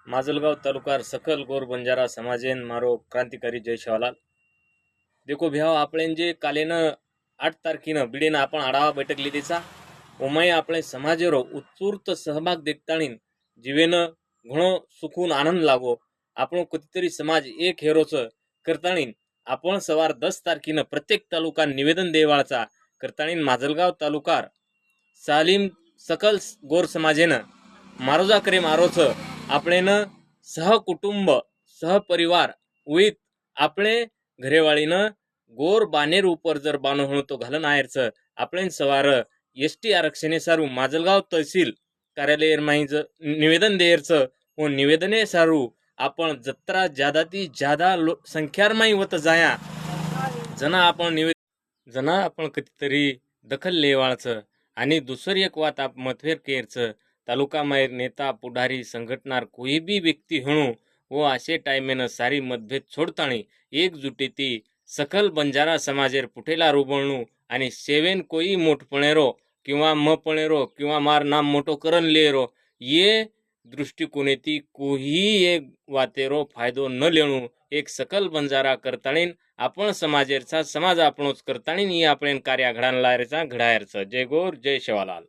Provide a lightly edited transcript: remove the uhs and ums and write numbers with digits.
माजलगाव तालुकार सकल गोर बंजारा समाजेन मारो क्रांतिकारी जय शिवालाल। देखो भ्याव આપણે જે કાલેના 8 તારીખીના બીડીના आपण આढावा बैठक લીધીचा ઓમય આપણે સમાજેરો ઉત્સુર્ત સહભાગ દેખતાણી જીવેન ઘણો સુખून आनंद लागो। આપણો कितीतरी समाज एक हेरो छ करताणी आपण सवार 10 तारखेनं प्रत्येक तालुका निवेदन देवाळचा करताणी माजलगाव तालुकार सालीम सकल गोर समाजेनं मारोजा करे मारो छ આપણે सहकुटुंब सहपरिवार विथ આપણે ઘરેવાળીને गोर बानेर ઉપર जर बानो म्हणून तो घालन आहेरच આપણે सवार एसटी आरक्षणे सारू माजलगाव तहसील कार्यालय माहीज निवेदन देरच व निवेदने सारू आपण जत्रा ज्यादा ती ज्यादा संख्यार माही वत जाया जना आपण कितीतरी दखल लेवाळच। आणि दुसरी एक वात आप मतभेद केरच तालुका माहेर नेता पुढारी संघटनार कोई भी व्यक्ती हणू वो असे टाइमेन सारी मतभेद छोडताणी एकजुटीती सकल बंजारा समाजेर पुठेला रुबणू आणि सेवेन कोई मोठपणेरो किंवा मपणेरो किंवा मार नाम मोठो करन लेरो ये दृष्टिकोनेती कोही एक वातेरो फायदो न लेणू एक सकल बंजारा करताणीन आपण समाजेरचा समाज आपणोच करताणीन ही आपण कार्य घडान लायरचा घडायरचा। जय गोर जय शिवालाल।